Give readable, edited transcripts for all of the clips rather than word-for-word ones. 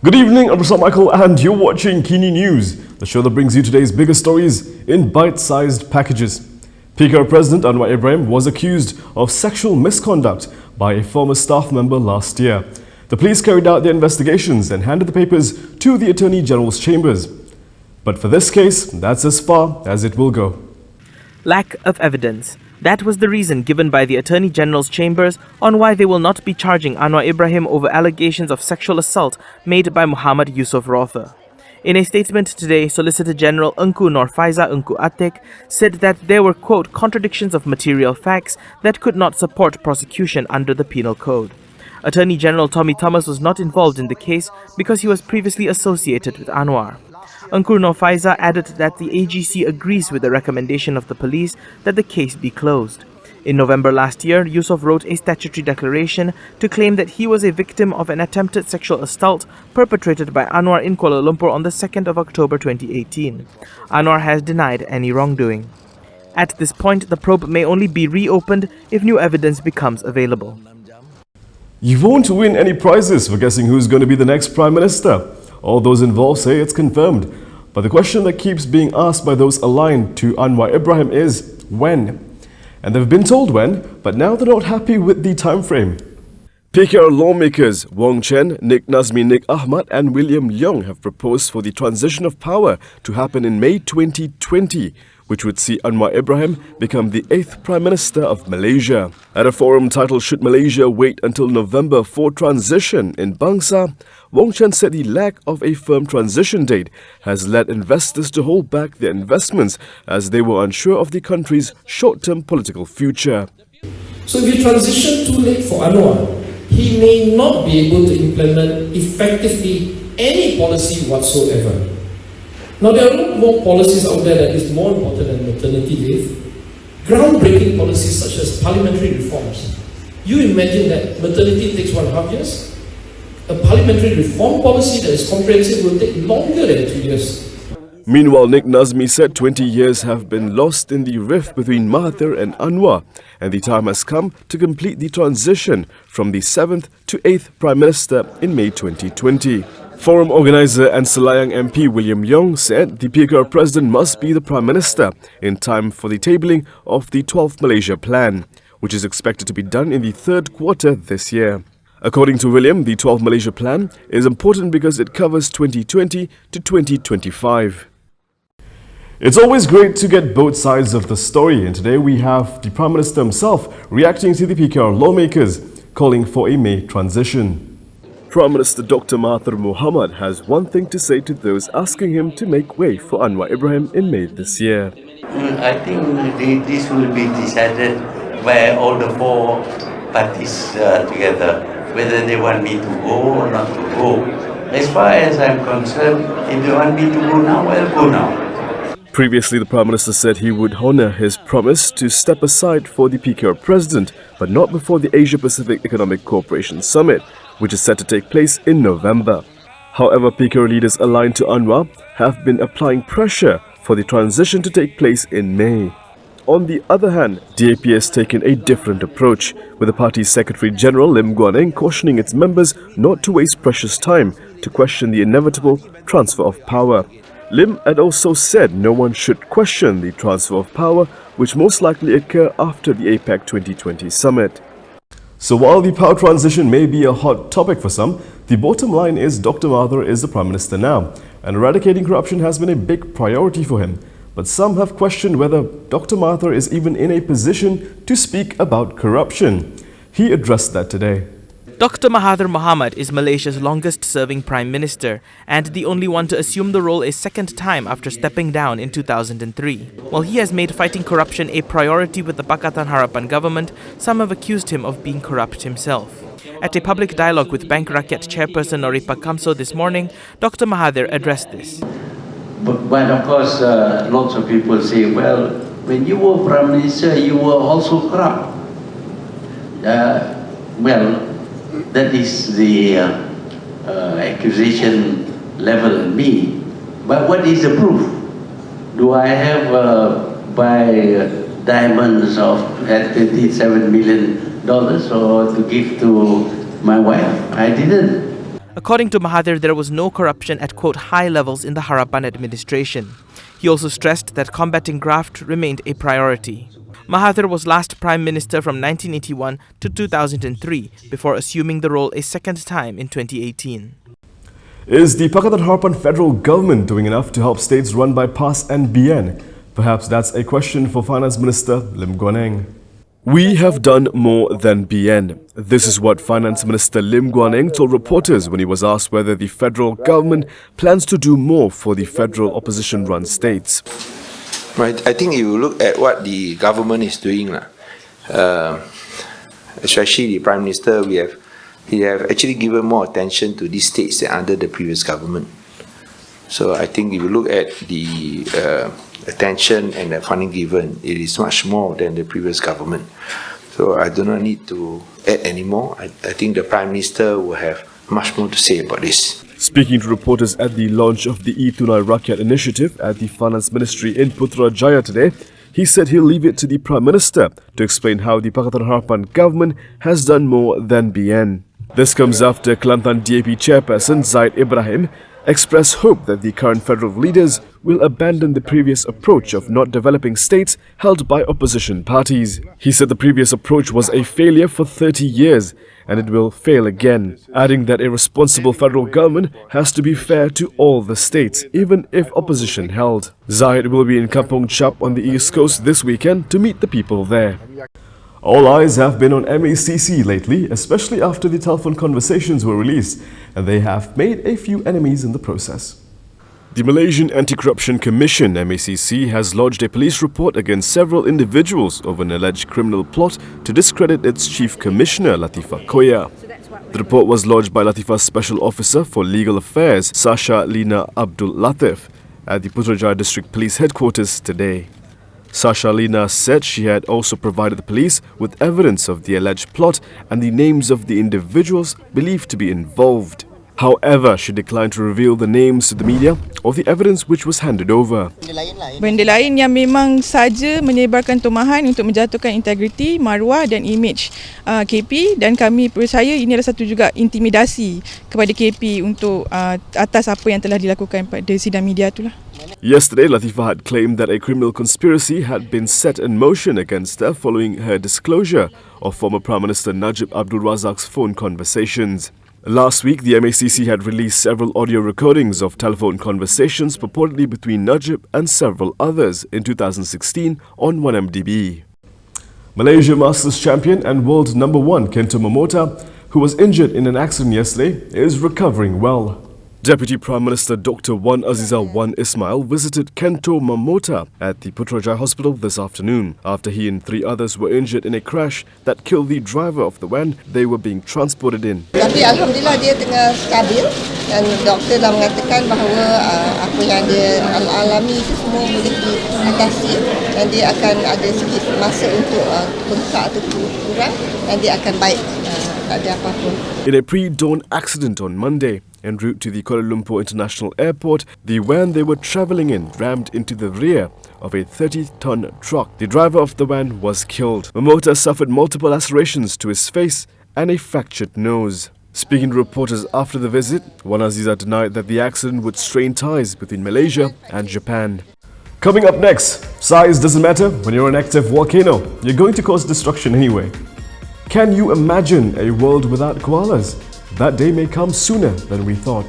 Good evening, I'm Michael and you're watching Kini News, the show that brings you today's biggest stories in bite-sized packages. PKR President Anwar Ibrahim was accused of sexual misconduct by a former staff member last year. The police carried out their investigations and handed the papers to the Attorney General's chambers. But for this case, that's as far as it will go. Lack of evidence. That was the reason given by the Attorney General's chambers on why they will not be charging Anwar Ibrahim over allegations of sexual assault made by Muhammed Yusoff Rawther. In a statement today, Solicitor-General Engku Nor Faizah Atek said that there were, quote, contradictions of material facts that could not support prosecution under the Penal Code. Attorney General Tommy Thomas was not involved in the case because he was previously associated with Anwar. Engku Nor Faizah added that the AGC agrees with the recommendation of the police that the case be closed. In November last year, Yusoff wrote a statutory declaration to claim that he was a victim of an attempted sexual assault perpetrated by Anwar in Kuala Lumpur on the 2nd of October 2018. Anwar has denied any wrongdoing. At this point, the probe may only be reopened if new evidence becomes available. You won't win any prizes for guessing who's going to be the next Prime Minister. All those involved say it's confirmed. But the question that keeps being asked by those aligned to Anwar Ibrahim is when? And they've been told when, but now they're not happy with the time frame. PKR lawmakers Wong Chen, Nik Nazmi Nik Ahmad and William Leong have proposed for the transition of power to happen in May 2020, which would see Anwar Ibrahim become the 8th Prime Minister of Malaysia. At a forum titled Should Malaysia Wait Until November for Transition in Bangsa, Wong Chen said the lack of a firm transition date has led investors to hold back their investments as they were unsure of the country's short-term political future. So if you transition too late for Anwar, he may not be able to implement effectively any policy whatsoever. Now there are a lot more policies out there that is more important than maternity leave. Groundbreaking policies such as parliamentary reforms. You imagine that maternity takes 1.5 years? A parliamentary reform policy that is comprehensive will take longer than 2 years. Meanwhile, Nik Nazmi said 20 years have been lost in the rift between Mahathir and Anwar, and the time has come to complete the transition from the 7th to 8th Prime Minister in May 2020. Forum organizer and Selayang MP William Leong said the PKR president must be the Prime Minister in time for the tabling of the 12th Malaysia Plan, which is expected to be done in the 3rd quarter this year. According to William, the 12th Malaysia Plan is important because it covers 2020 to 2025. It's always great to get both sides of the story, and today we have the Prime Minister himself reacting to the PKR lawmakers calling for a May transition. Prime Minister Dr. Mahathir Mohamad has one thing to say to those asking him to make way for Anwar Ibrahim in May this year. I think this will be decided by all the 4 parties together, whether they want me to go or not to go. As far as I'm concerned, if they want me to go now, I'll go now. Previously, the Prime Minister said he would honour his promise to step aside for the PKR President, but not before the Asia-Pacific Economic Cooperation Summit, which is set to take place in November. However, PKR leaders aligned to Anwar have been applying pressure for the transition to take place in May. On the other hand, DAP has taken a different approach, with the party's Secretary-General Lim Guan Eng cautioning its members not to waste precious time to question the inevitable transfer of power. Lim had also said no one should question the transfer of power, which most likely occur after the APEC 2020 summit. So while the power transition may be a hot topic for some, the bottom line is Dr. Mahathir is the Prime Minister now, and eradicating corruption has been a big priority for him. But some have questioned whether Dr. Mahathir is even in a position to speak about corruption. He addressed that today. Dr. Mahathir Mohamad is Malaysia's longest-serving Prime Minister and the only one to assume the role a second time after stepping down in 2003. While he has made fighting corruption a priority with the Pakatan Harapan government, some have accused him of being corrupt himself. At a public dialogue with Bank Rakyat Chairperson Noripa Kamso this morning, Dr. Mahathir addressed this. But of course, lots of people say, well, when you were Prime Minister, you were also corrupt. Well, that is the accusation level at me. But what is the proof? Do I have buy diamonds at $27 million or to give to my wife? I didn't. According to Mahathir, there was no corruption at, quote, high levels in the Harapan administration. He also stressed that combating graft remained a priority. Mahathir was last Prime Minister from 1981 to 2003 before assuming the role a second time in 2018. Is the Pakatan Harapan federal government doing enough to help states run by PAS and BN? Perhaps that's a question for Finance Minister Lim Guan Eng. We have done more than BN. This is what Finance Minister Lim Guan Eng told reporters when he was asked whether the federal government plans to do more for the federal opposition-run states. Right. I think if you look at what the government is doing, especially the Prime Minister, he have actually given more attention to these states than under the previous government. So I think if you look at the attention and the funding given, it is much more than the previous government. So I do not need to add any more. I think the Prime Minister will have much more to say about this. Speaking to reporters at the launch of the E-Tunai Rakyat initiative at the Finance Ministry in Putrajaya today, he said he'll leave it to the Prime Minister to explain how the Pakatan Harapan government has done more than BN. This comes after Kelantan DAP chairperson Zaid Ibrahim expressed hope that the current federal leaders will abandon the previous approach of not developing states held by opposition parties. He said the previous approach was a failure for 30 years and it will fail again, adding that a responsible federal government has to be fair to all the states, even if opposition held. Zaid will be in Kampong Chap on the East Coast this weekend to meet the people there. All eyes have been on MACC lately, especially after the telephone conversations were released, and they have made a few enemies in the process. The Malaysian Anti-Corruption Commission, MACC, has lodged a police report against several individuals over an alleged criminal plot to discredit its Chief Commissioner, Latifah Koya. The report was lodged by Latifah's Special Officer for Legal Affairs, Sasha Lina Abdul Latif, at the Putrajaya District Police Headquarters today. Sasha Lina said she had also provided the police with evidence of the alleged plot and the names of the individuals believed to be involved. However, she declined to reveal the names to the media or the evidence which was handed over. Benda lain yang memang saja menyebarkan tumahan untuk menjatuhkan integriti, maruah dan imej KP, dan kami percaya ini adalah satu juga intimidasi kepada KP untuk atas apa yang telah dilakukan pada sidang media itulah. Yesterday, Latifah had claimed that a criminal conspiracy had been set in motion against her following her disclosure of former Prime Minister Najib Abdul Razak's phone conversations. Last week, the MACC had released several audio recordings of telephone conversations purportedly between Najib and several others in 2016 on 1MDB. Malaysia Masters champion and world number 1 Kento Momota, who was injured in an accident yesterday, is recovering well. Deputy Prime Minister Dr. Wan Aziza Wan Ismail visited Kento Momota at the Putrajaya Hospital this afternoon after he and 3 others were injured in a crash that killed the driver of the van they were being transported in. Tapi alhamdulillah dia tengah stabil dan doktor dah mengatakan bahawa apa yang dia alami itu semua boleh diatasi dan dia akan ada sikit masa untuk bengkak atau kurang dan dia akan baik, tak ada apa-apa. In a pre-dawn accident on Monday, en route to the Kuala Lumpur International Airport, the van they were travelling in rammed into the rear of a 30-ton truck. The driver of the van was killed. Momota suffered multiple lacerations to his face and a fractured nose. Speaking to reporters after the visit, Wan Aziza denied that the accident would strain ties between Malaysia and Japan. Coming up next, size doesn't matter when you're an active volcano. You're going to cause destruction anyway. Can you imagine a world without koalas? That day may come sooner than we thought.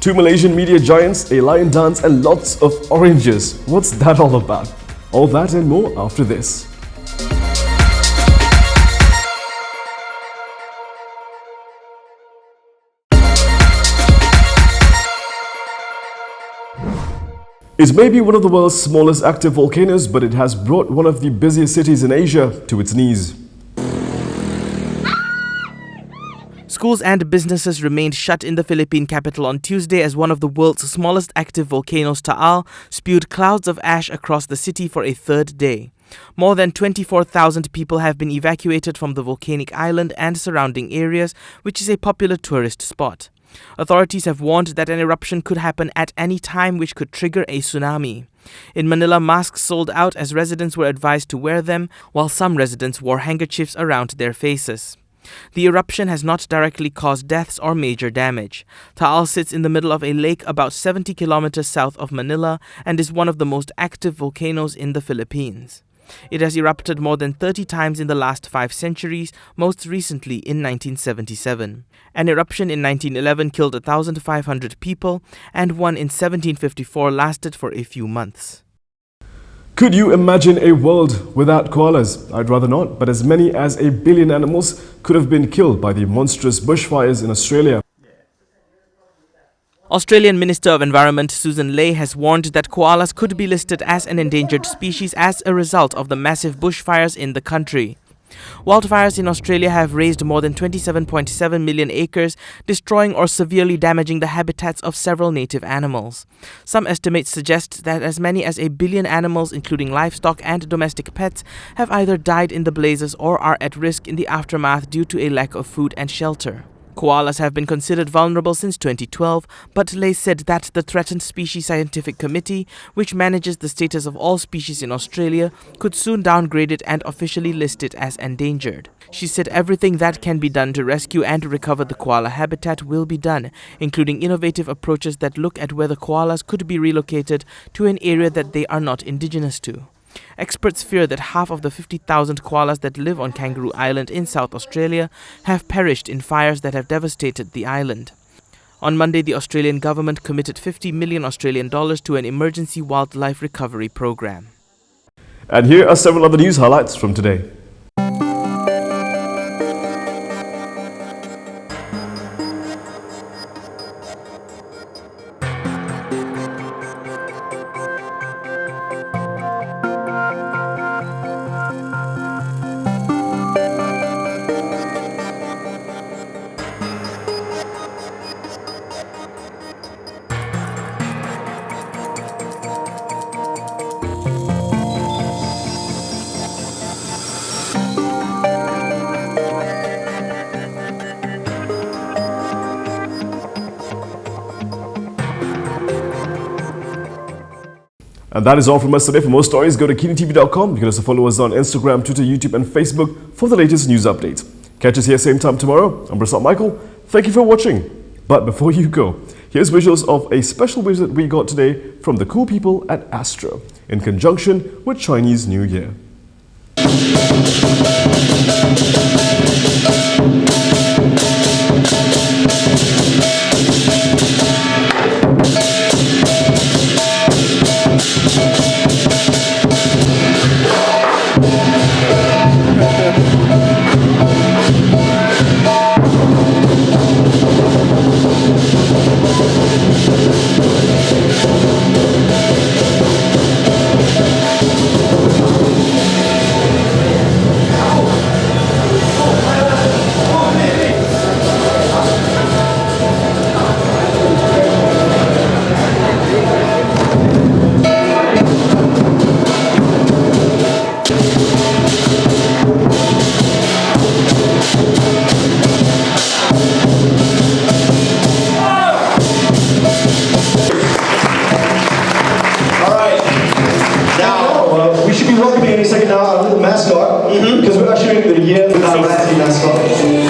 2 Malaysian media giants, a lion dance and lots of oranges. What's that all about? All that and more after this. It may be one of the world's smallest active volcanoes, but it has brought one of the busiest cities in Asia to its knees. Schools and businesses remained shut in the Philippine capital on Tuesday as one of the world's smallest active volcanoes, Taal, spewed clouds of ash across the city for a third day. More than 24,000 people have been evacuated from the volcanic island and surrounding areas, which is a popular tourist spot. Authorities have warned that an eruption could happen at any time, which could trigger a tsunami. In Manila, masks sold out as residents were advised to wear them, while some residents wore handkerchiefs around their faces. The eruption has not directly caused deaths or major damage. Taal sits in the middle of a lake about 70 kilometers south of Manila and is one of the most active volcanoes in the Philippines. It has erupted more than 30 times in the last 5 centuries, most recently in 1977. An eruption in 1911 killed 1,500 people, and one in 1754 lasted for a few months. Could you imagine a world without koalas? I'd rather not, but as many as 1 billion animals could have been killed by the monstrous bushfires in Australia. Australian Minister of Environment Susan Ley has warned that koalas could be listed as an endangered species as a result of the massive bushfires in the country. Wildfires in Australia have razed more than 27.7 million acres, destroying or severely damaging the habitats of several native animals. Some estimates suggest that as many as 1 billion animals, including livestock and domestic pets, have either died in the blazes or are at risk in the aftermath due to a lack of food and shelter. Koalas have been considered vulnerable since 2012, but Ley said that the Threatened Species Scientific Committee, which manages the status of all species in Australia, could soon downgrade it and officially list it as endangered. She said everything that can be done to rescue and recover the koala habitat will be done, including innovative approaches that look at whether koalas could be relocated to an area that they are not indigenous to. Experts fear that half of the 50,000 koalas that live on Kangaroo Island in South Australia have perished in fires that have devastated the island. On Monday, the Australian government committed 50 million Australian dollars to an emergency wildlife recovery program. And here are several other news highlights from today. And that is all from us today. For more stories, go to KiniTV.com. You can also follow us on Instagram, Twitter, YouTube and Facebook for the latest news updates. Catch us here same time tomorrow. I'm Prasad Michael. Thank you for watching. But before you go, here's visuals of a special visit we got today from the cool people at Astra in conjunction with Chinese New Year. We should be welcoming any second now our little mascot, because we're ushering the year with our mascot.